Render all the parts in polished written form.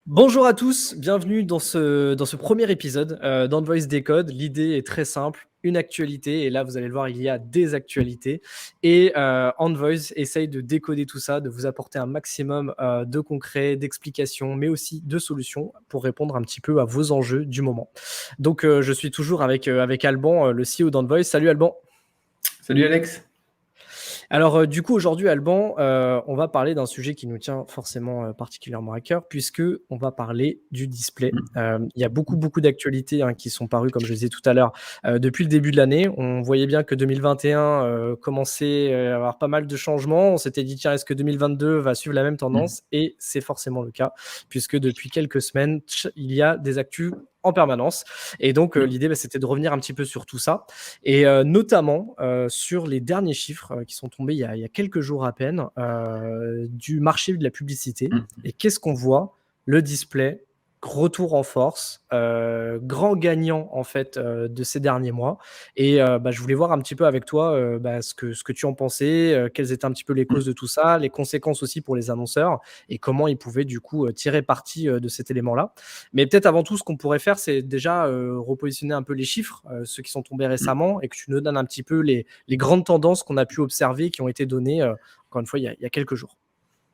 Bonjour à tous, bienvenue dans ce premier épisode d'Envoice Décode. L'idée est très simple, une actualité, et là vous allez le voir, il y a des actualités. Et Envoice essaye de décoder tout ça, de vous apporter un maximum de concret, d'explications, mais aussi de solutions pour répondre un petit peu à vos enjeux du moment. Donc je suis toujours avec Alban, le CEO d'Envoice. Salut Alban. Salut Alex. Alors, du coup, aujourd'hui, Alban, on va parler d'un sujet qui nous tient forcément particulièrement à cœur, puisque on va parler du display. Il y a beaucoup d'actualités qui sont parues, comme je le disais tout à l'heure, depuis le début de l'année. On voyait bien que 2021 commençait à avoir pas mal de changements. On s'était dit, tiens, est-ce que 2022 va suivre la même tendance? Et c'est forcément le cas, puisque depuis quelques semaines, il y a des actus en permanence. Et donc, l'idée, c'était de revenir un petit peu sur tout ça. Et notamment sur les derniers chiffres qui sont tombés il y a quelques jours à peine du marché de la publicité. Et qu'est-ce qu'on voit? Le display, retour en force, grand gagnant en fait de ces derniers mois. Et je voulais voir un petit peu avec toi ce que tu en pensais, quelles étaient un petit peu les causes de tout ça, les conséquences aussi pour les annonceurs et comment ils pouvaient du coup tirer parti de cet élément-là. Mais peut-être avant tout, ce qu'on pourrait faire, c'est déjà repositionner un peu les chiffres, ceux qui sont tombés récemment, et que tu nous donnes un petit peu les grandes tendances qu'on a pu observer, qui ont été données, encore une fois, il y a quelques jours.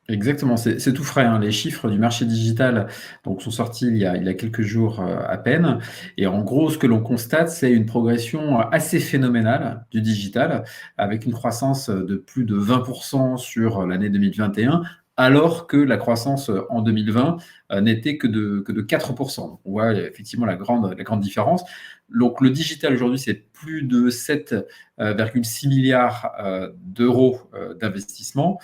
Exactement, c'est tout frais, hein. Les chiffres du marché digital donc, sont sortis il y a quelques jours à peine. Et en gros, ce que l'on constate, c'est une progression assez phénoménale du digital, avec une croissance de plus de 20% sur l'année 2021, alors que la croissance en 2020 n'était que de 4%. Donc, on voit effectivement la grande différence. Donc le digital aujourd'hui, c'est plus de 7,6 milliards d'euros d'investissement.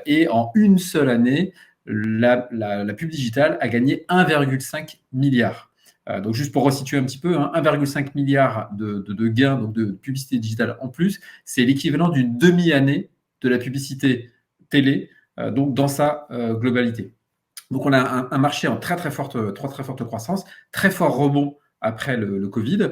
Et en une seule année, la pub digitale a gagné 1,5 milliard. Donc juste pour resituer un petit peu, 1,5 milliard de gains donc de publicité digitale en plus, c'est l'équivalent d'une demi-année de la publicité télé, donc dans sa globalité. Donc on a un marché en très forte croissance, très fort rebond après le Covid.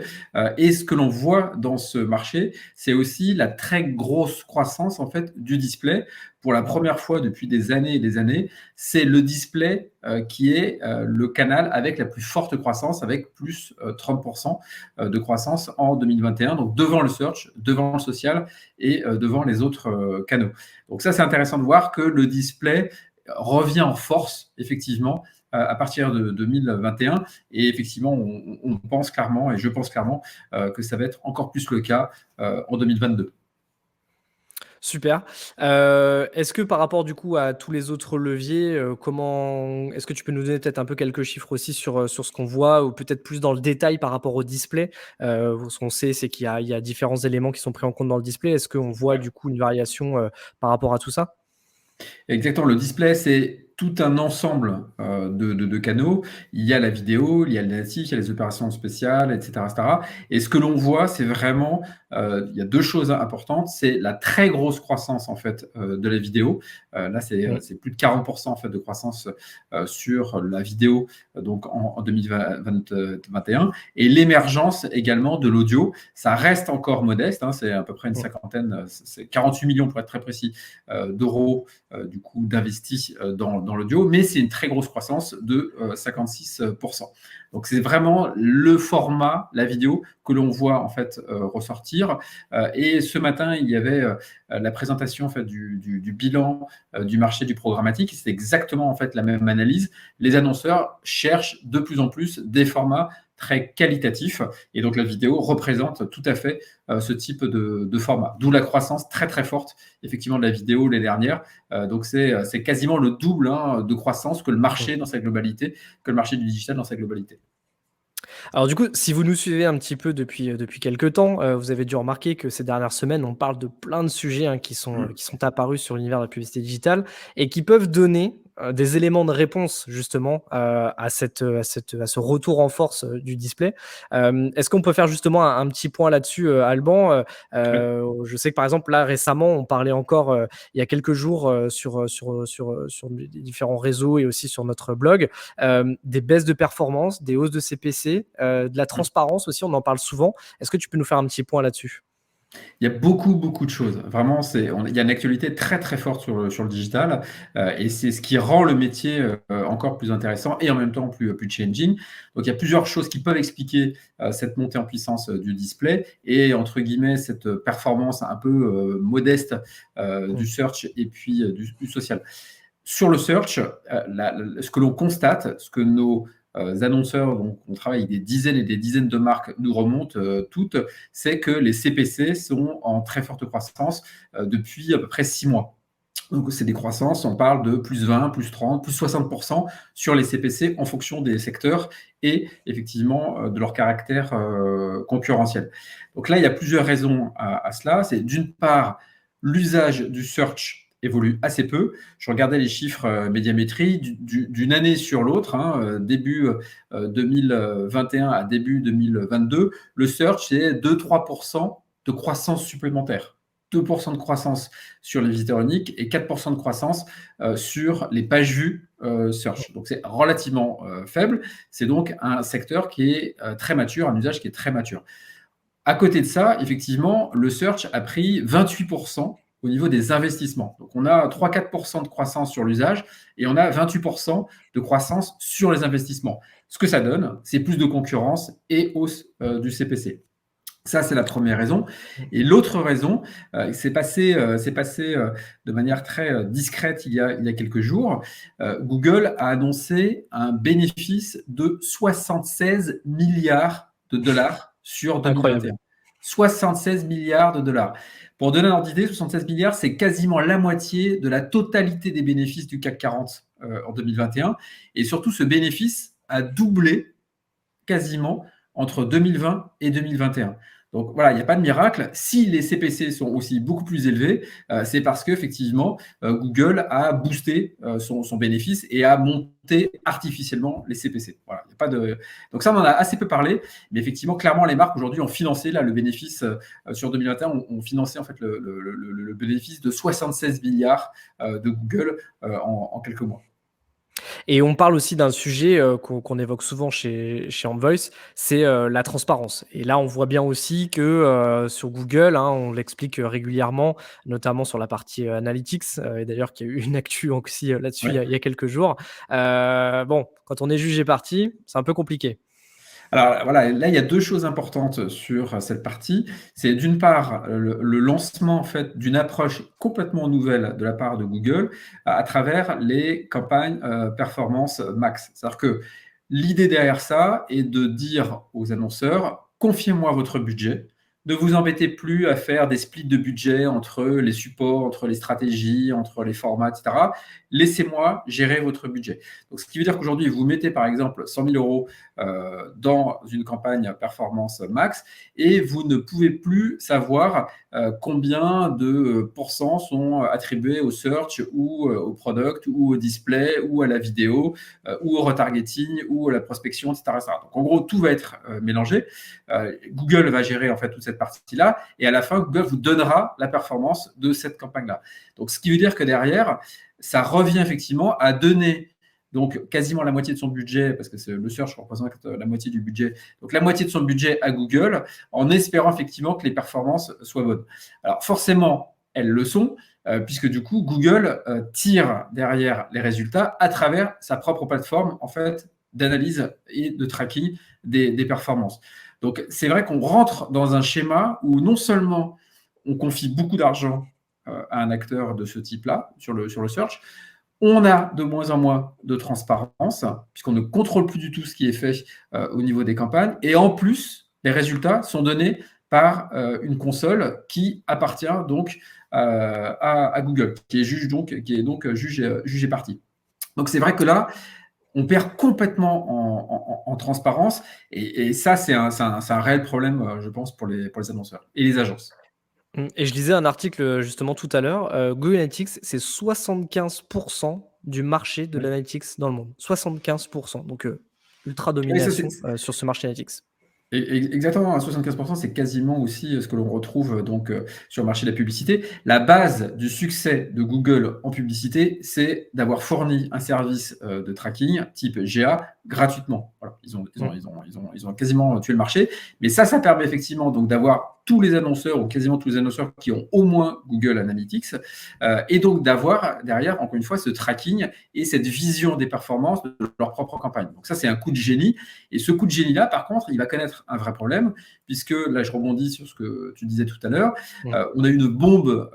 Et ce que l'on voit dans ce marché, c'est aussi la très grosse croissance en fait du display. Pour la première fois depuis des années et des années, c'est le display qui est le canal avec la plus forte croissance, avec plus 30% de croissance en 2021, donc devant le search, devant le social et devant les autres canaux. Donc ça, c'est intéressant de voir que le display revient en force, effectivement, à partir de 2021. Et effectivement, on pense clairement, et je pense clairement, que ça va être encore plus le cas en 2022. Super. Est-ce que par rapport du coup à tous les autres leviers, est-ce que tu peux nous donner peut-être un peu quelques chiffres aussi sur ce qu'on voit, ou peut-être plus dans le détail par rapport au display? Ce qu'on sait, c'est qu'il y a différents éléments qui sont pris en compte dans le display. Est-ce qu'on voit du coup une variation par rapport à tout ça? Exactement, le display, c'est tout un ensemble de canaux. Il y a la vidéo, il y a le natif, il y a les opérations spéciales, etc. etc. Et ce que l'on voit, c'est vraiment, il y a deux choses importantes. C'est la très grosse croissance en fait de la vidéo. Là, Mmh. c'est plus de 40% en fait de croissance sur la vidéo donc en 2021. Et l'émergence également de l'audio. Ça reste encore modeste, c'est à peu près une Mmh. cinquantaine, c'est 48 millions pour être très précis d'euros du coup d'investis dans l'audio, mais c'est une très grosse croissance de 56%. Donc c'est vraiment le format, la vidéo, que l'on voit en fait ressortir. Et ce matin, il y avait la présentation en fait du bilan du marché du programmatique. C'est exactement en fait la même analyse. Les annonceurs cherchent de plus en plus des formats très qualitatifs, et donc la vidéo représente tout à fait ce type de format. D'où la croissance très forte effectivement de la vidéo les dernières. Donc c'est quasiment le double de croissance que le marché dans sa globalité, que le marché du digital dans sa globalité. Alors du coup, si vous nous suivez un petit peu depuis quelques temps, vous avez dû remarquer que ces dernières semaines, on parle de plein de sujets, Mm. qui sont apparus sur l'univers de la publicité digitale et qui peuvent donner, des éléments de réponse justement, à ce retour en force, du display. Est-ce qu'on peut faire justement un petit point là-dessus, Alban? Ouais. Je sais que par exemple là récemment, on parlait encore, il y a quelques jours, sur les différents réseaux et aussi sur notre blog, des baisses de performance, des hausses de CPC, de la Mm. transparence aussi, on en parle souvent. Est-ce que tu peux nous faire un petit point là-dessus? Il y a beaucoup, beaucoup de choses. Vraiment, il y a une actualité très, très forte sur le digital, et c'est ce qui rend le métier encore plus intéressant et en même temps plus challenging. Donc, il y a plusieurs choses qui peuvent expliquer cette montée en puissance du display et, entre guillemets, cette performance un peu modeste du search et puis du social. Sur le search, ce que l'on constate, ce que nos annonceurs, donc on travaille des dizaines et des dizaines de marques, nous remontent toutes, c'est que les CPC sont en très forte croissance depuis à peu près 6 mois. Donc, c'est des croissances, on parle de plus 20, plus 30, plus 60% sur les CPC en fonction des secteurs et effectivement de leur caractère concurrentiel. Donc là, il y a plusieurs raisons à cela. C'est d'une part l'usage du search évolue assez peu. Je regardais les chiffres médiamétrie d'une année sur l'autre, hein, début 2021 à début 2022, le search, c'est 2-3% de croissance supplémentaire. 2% de croissance sur les visiteurs uniques et 4% de croissance sur les pages vues search. Donc, c'est relativement faible. C'est donc un secteur qui est très mature, un usage qui est très mature. À côté de ça, effectivement, le search a pris 28% au niveau des investissements. Donc, on a 3-4% de croissance sur l'usage et on a 28% de croissance sur les investissements. Ce que ça donne, c'est plus de concurrence et hausse du CPC. Ça, c'est la première raison. Et l'autre raison, c'est passé de manière très discrète il y a quelques jours. Google a annoncé un bénéfice de 76 milliards de dollars sur 2021. Incroyable. 76 milliards de dollars. Pour donner un ordre d'idée, 76 milliards, c'est quasiment la moitié de la totalité des bénéfices du CAC 40 en 2021. Et surtout, ce bénéfice a doublé quasiment entre 2020 et 2021. Donc voilà, il n'y a pas de miracle. Si les CPC sont aussi beaucoup plus élevés, c'est parce qu'effectivement, Google a boosté son bénéfice et a monté artificiellement les CPC. Voilà, il y a pas de... Donc ça, on en a assez peu parlé, mais effectivement, clairement, les marques aujourd'hui ont financé là, le bénéfice sur 2021, ont financé en fait le bénéfice de 76 milliards de Google en quelques mois. Et on parle aussi d'un sujet qu'on évoque souvent chez Envoice, c'est la transparence. Et là, on voit bien aussi que sur Google, hein, on l'explique régulièrement, notamment sur la partie analytics, et d'ailleurs qu'il y a eu une actu aussi là-dessus il y a quelques jours. Bon, quand on est jugé parti, c'est un peu compliqué. Alors voilà, là, il y a deux choses importantes sur cette partie. C'est d'une part le lancement en fait, d'une approche complètement nouvelle de la part de Google à travers les campagnes performance max. C'est-à-dire que l'idée derrière ça est de dire aux annonceurs, confiez-moi votre budget, ne vous embêtez plus à faire des splits de budget entre les supports, entre les stratégies, entre les formats, etc. Laissez-moi gérer votre budget. Donc, ce qui veut dire qu'aujourd'hui, vous mettez par exemple 100 000 euros dans une campagne performance max et vous ne pouvez plus savoir combien de pourcents sont attribués au search ou au product ou au display ou à la vidéo ou au retargeting ou à la prospection, etc. Donc, en gros, tout va être mélangé. Google va gérer en fait toute cette partie-là et à la fin, Google vous donnera la performance de cette campagne-là. Donc, ce qui veut dire que derrière, ça revient effectivement à donner donc quasiment la moitié de son budget, parce que le search représente la moitié du budget, donc la moitié de son budget à Google, en espérant effectivement que les performances soient bonnes. Alors forcément, elles le sont, puisque du coup, Google tire derrière les résultats à travers sa propre plateforme en fait, d'analyse et de tracking des performances. Donc c'est vrai qu'on rentre dans un schéma où non seulement on confie beaucoup d'argent à un acteur de ce type-là, sur le search, on a de moins en moins de transparence, puisqu'on ne contrôle plus du tout ce qui est fait au niveau des campagnes. Et en plus, les résultats sont donnés par une console qui appartient donc à Google, qui est donc juge partie. Donc c'est vrai que là, on perd complètement en transparence. Et ça, c'est un réel problème, je pense, pour les annonceurs et les agences. Et je lisais un article justement tout à l'heure, Google Analytics, c'est 75% du marché de Oui. l'analytics dans le monde. 75%, donc ultra Oui, ça, domination sur ce marché analytics. Exactement, à 75%, c'est quasiment aussi ce que l'on retrouve donc sur le marché de la publicité. La base du succès de Google en publicité, c'est d'avoir fourni un service de tracking type GA gratuitement. Voilà, ils ont quasiment tué le marché, mais ça permet effectivement donc d'avoir tous les annonceurs ou quasiment tous les annonceurs qui ont au moins Google Analytics et donc d'avoir derrière, encore une fois, ce tracking et cette vision des performances de leur propre campagne. Donc ça, c'est un coup de génie. Et ce coup de génie-là, par contre, il va connaître un vrai problème puisque, là, je rebondis sur ce que tu disais tout à l'heure, on a une bombe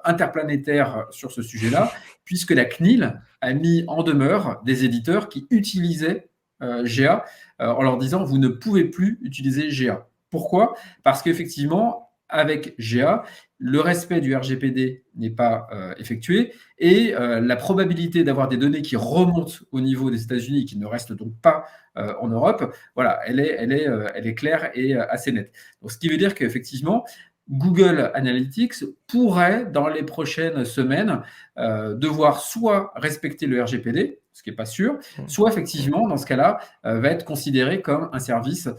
interplanétaire sur ce sujet-là puisque la CNIL a mis en demeure des éditeurs qui utilisaient GA en leur disant vous ne pouvez plus utiliser GA. Pourquoi ? Parce qu'effectivement, avec GA, le respect du RGPD n'est pas effectué et la probabilité d'avoir des données qui remontent au niveau des États-Unis et qui ne restent donc pas en Europe, voilà, elle est claire et assez nette. Donc, ce qui veut dire qu'effectivement, Google Analytics pourrait, dans les prochaines semaines, devoir soit respecter le RGPD, ce qui n'est pas sûr, soit effectivement, dans ce cas-là, va être considéré comme un service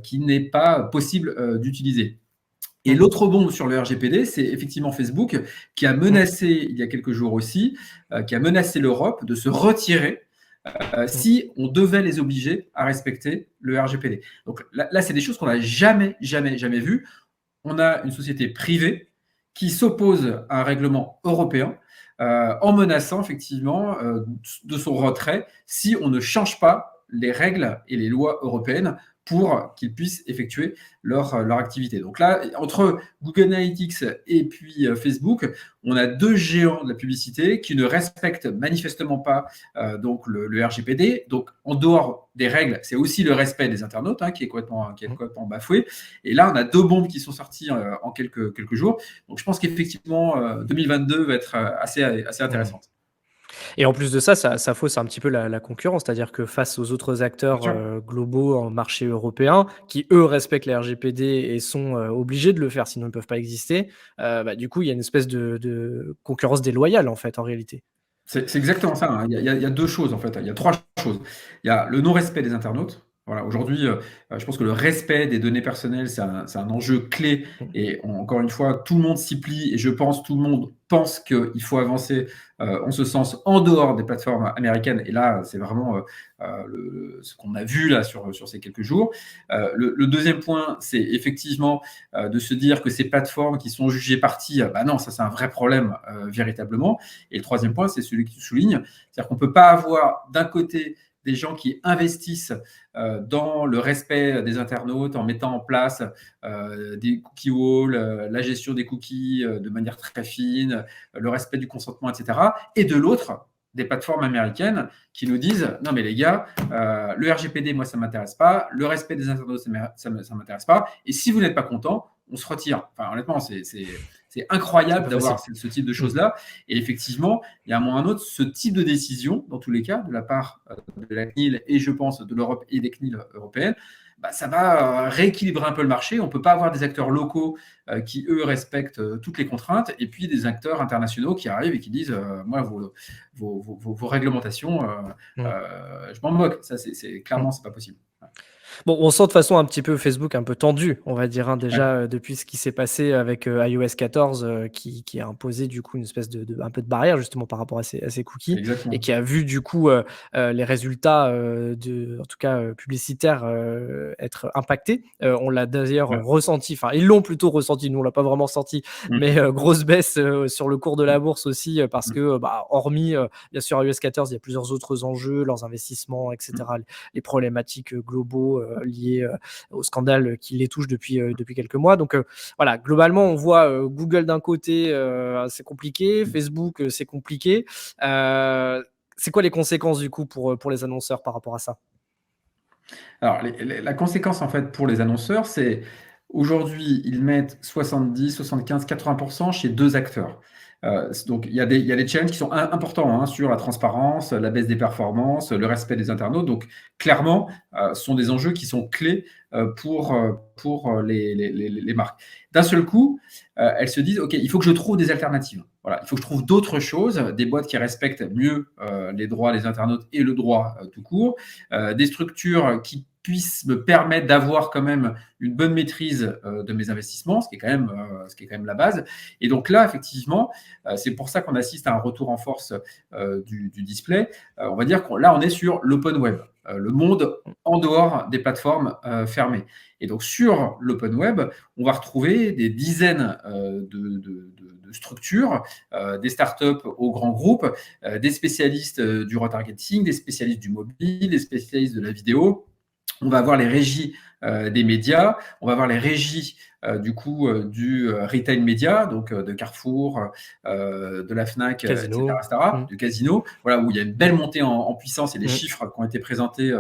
qui n'est pas possible d'utiliser. Et l'autre bombe sur le RGPD, c'est effectivement Facebook qui a menacé, il y a quelques jours aussi, qui a menacé l'Europe de se retirer si on devait les obliger à respecter le RGPD. Donc là c'est des choses qu'on n'a jamais vues. On a une société privée qui s'oppose à un règlement européen en menaçant effectivement de son retrait si on ne change pas les règles et les lois européennes pour qu'ils puissent effectuer leur activité. Donc là, entre Google Analytics et puis Facebook, on a deux géants de la publicité qui ne respectent manifestement pas donc le RGPD. Donc en dehors des règles, c'est aussi le respect des internautes qui est complètement bafoué. Et là, on a deux bombes qui sont sorties en quelques jours. Donc je pense qu'effectivement, 2022 va être assez intéressante. Et en plus de ça, ça fausse un petit peu la concurrence, c'est-à-dire que face aux autres acteurs globaux en marché européen, qui eux respectent les RGPD et sont obligés de le faire, sinon ils ne peuvent pas exister, du coup il y a une espèce de concurrence déloyale en fait, en réalité. C'est exactement ça. Il y a deux choses en fait. Il y a trois choses. Il y a le non-respect des internautes. Voilà, aujourd'hui, je pense que le respect des données personnelles, c'est un enjeu clé. Et encore une fois, tout le monde s'y plie. Et je pense, tout le monde pense qu'il faut avancer en ce sens en dehors des plateformes américaines. Et là, c'est vraiment ce qu'on a vu là sur ces quelques jours. Le deuxième point, c'est effectivement de se dire que ces plateformes qui sont jugées parties, non, ça c'est un vrai problème véritablement. Et le troisième point, c'est celui que tu soulignes. C'est-à-dire qu'on ne peut pas avoir d'un côté des gens qui investissent dans le respect des internautes en mettant en place des cookie walls, la gestion des cookies de manière très fine, le respect du consentement, etc. Et de l'autre, des plateformes américaines qui nous disent non mais les gars, le RGPD, moi ça ne m'intéresse pas, le respect des internautes, ça ne m'intéresse pas, et si vous n'êtes pas content, on se retire. Enfin, honnêtement, c'est incroyable d'avoir ce type de choses-là. Et effectivement, il y a un moment ou un autre, ce type de décision, dans tous les cas, de la part de la CNIL et je pense de l'Europe et des CNIL européennes, ça va rééquilibrer un peu le marché. On ne peut pas avoir des acteurs locaux qui, eux, respectent toutes les contraintes et puis des acteurs internationaux qui arrivent et qui disent moi, vos réglementations, je m'en moque. Ça, clairement, c'est pas possible. Bon, on sent de façon un petit peu Facebook un peu tendu, on va dire, déjà depuis ce qui s'est passé avec iOS 14 qui a imposé du coup une espèce un peu de barrière justement par rapport à ces cookies. Exactement. Et qui a vu du coup les résultats en tout cas publicitaires être impactés. On l'a d'ailleurs ressenti, enfin ils l'ont plutôt ressenti, nous on l'a pas vraiment senti, mais grosse baisse sur le cours de la bourse aussi parce que hormis bien sûr iOS 14, il y a plusieurs autres enjeux, leurs investissements, etc., les problématiques globaux liés au scandale qui les touche depuis quelques mois. Donc voilà, globalement, on voit Google d'un côté, c'est compliqué, Facebook, c'est compliqué. C'est quoi les conséquences du coup pour les annonceurs par rapport à ça ? Alors, la conséquence en fait pour les annonceurs, c'est aujourd'hui, ils mettent 70, 75, 80% chez deux acteurs. Donc, il y a des challenges qui sont importants sur la transparence, la baisse des performances, le respect des internautes. Donc, clairement, ce sont des enjeux qui sont clés pour les marques. D'un seul coup, elles se disent, OK, il faut que je trouve des alternatives. Voilà, il faut que je trouve d'autres choses, des boîtes qui respectent mieux les droits des internautes et le droit tout court, des structures qui puissent me permettre d'avoir quand même une bonne maîtrise de mes investissements, ce qui est quand même la base. Et donc là, effectivement, c'est pour ça qu'on assiste à un retour en force du display. On va dire là, on est sur l'open web. Le monde en dehors des plateformes fermées. Et donc, sur l'open web, on va retrouver des dizaines de structures, des startups aux grands groupes, des spécialistes du retargeting, des spécialistes du mobile, des spécialistes de la vidéo. On va avoir les régies des médias, on va avoir les régies du retail média, donc de Carrefour, de la Fnac, Casino. etc., du Casino, voilà, où il y a une belle montée en puissance et les Mm. chiffres qui ont été présentés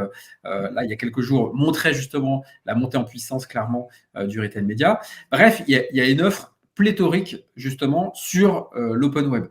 là il y a quelques jours montraient justement la montée en puissance clairement du retail média. Bref, il y a une offre pléthorique justement sur l'open web.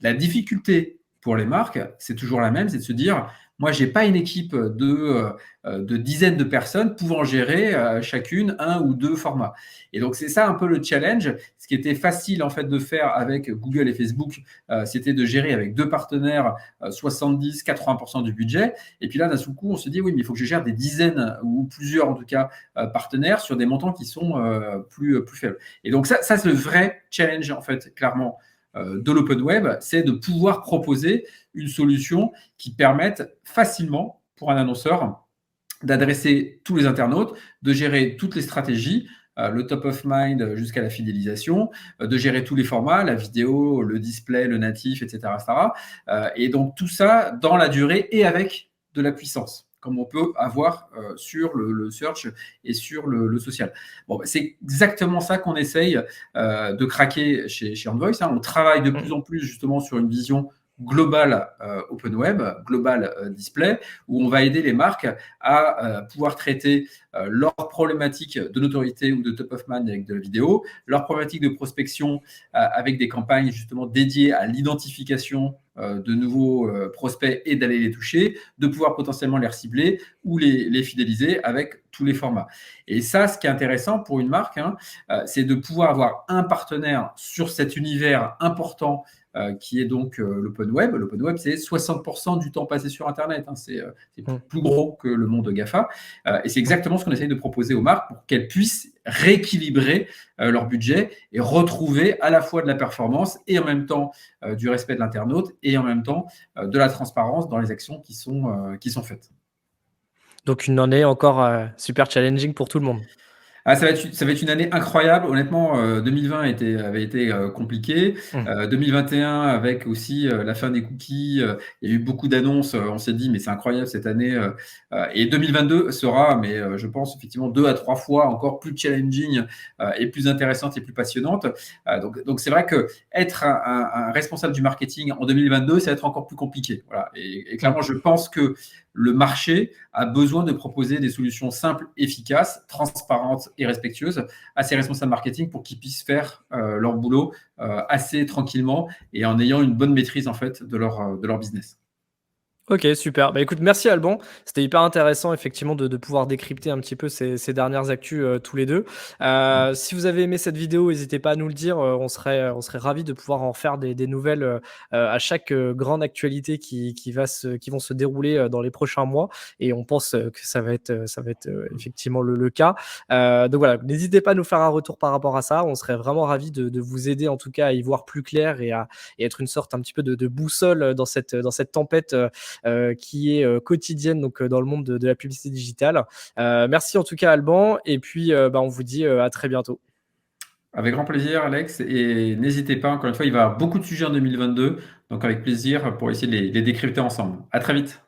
La difficulté pour les marques, c'est toujours la même, c'est de se dire, moi, j'ai pas une équipe de dizaines de personnes pouvant gérer chacune un ou deux formats. Et donc, c'est ça un peu le challenge. Ce qui était facile en fait de faire avec Google et Facebook, c'était de gérer avec deux partenaires 70-80% du budget. Et puis là, d'un seul coup, on se dit, oui, mais il faut que je gère des dizaines ou plusieurs, en tout cas, partenaires sur des montants qui sont plus faibles. Et donc, ça c'est le vrai challenge, en fait, clairement, de l'open web, c'est de pouvoir proposer une solution qui permette facilement pour un annonceur d'adresser tous les internautes, de gérer toutes les stratégies, le top of mind jusqu'à la fidélisation, de gérer tous les formats, la vidéo, le display, le natif, etc., etc. Et donc tout ça dans la durée et avec de la puissance, comme on peut avoir sur le search et sur le social. Bon, c'est exactement ça qu'on essaye de craquer chez Envoice. On travaille de plus en plus justement sur une vision global open web, global display, où on va aider les marques à pouvoir traiter leurs problématiques de notoriété ou de top of mind avec de la vidéo, leurs problématiques de prospection avec des campagnes justement dédiées à l'identification de nouveaux prospects et d'aller les toucher, de pouvoir potentiellement les recibler ou les fidéliser avec tous les formats. Et ça, ce qui est intéressant pour une marque, c'est de pouvoir avoir un partenaire sur cet univers important qui est donc l'open web. L'open web, c'est 60% du temps passé sur Internet. C'est plus gros que le monde GAFA. Et c'est exactement ce qu'on essaye de proposer aux marques pour qu'elles puissent rééquilibrer leur budget et retrouver à la fois de la performance et en même temps du respect de l'internaute et en même temps de la transparence dans les actions qui sont faites. Donc une année encore super challenging pour tout le monde. Ah, ça va être une année incroyable. Honnêtement, 2020 avait été compliqué. 2021, avec aussi la fin des cookies, il y a eu beaucoup d'annonces. On s'est dit, mais c'est incroyable cette année. Et 2022 sera, mais je pense effectivement 2 à 3 fois encore plus challenging et plus intéressante et plus passionnante. Donc c'est vrai que être un responsable du marketing en 2022, ça va être encore plus compliqué. Voilà. Et clairement, je pense que le marché a besoin de proposer des solutions simples, efficaces, transparentes et respectueuses à ses responsables marketing pour qu'ils puissent faire leur boulot assez tranquillement et en ayant une bonne maîtrise en fait de leur business. Ok, super. Bah écoute, merci Alban. C'était hyper intéressant effectivement de pouvoir décrypter un petit peu ces dernières actus tous les deux. Si vous avez aimé cette vidéo, n'hésitez pas à nous le dire. On serait ravis de pouvoir en faire des nouvelles à chaque grande actualité qui vont se dérouler dans les prochains mois. Et on pense que ça va être effectivement le cas. Donc voilà, n'hésitez pas à nous faire un retour par rapport à ça. On serait vraiment ravis de vous aider en tout cas à y voir plus clair et être une sorte un petit peu de boussole dans cette tempête qui est quotidienne donc dans le monde de la publicité digitale. Merci en tout cas Alban et puis on vous dit à très bientôt. Avec grand plaisir, Alex. Et n'hésitez pas, encore une fois, il va y avoir beaucoup de sujets en 2022. Donc avec plaisir pour essayer de les décrypter ensemble. À très vite.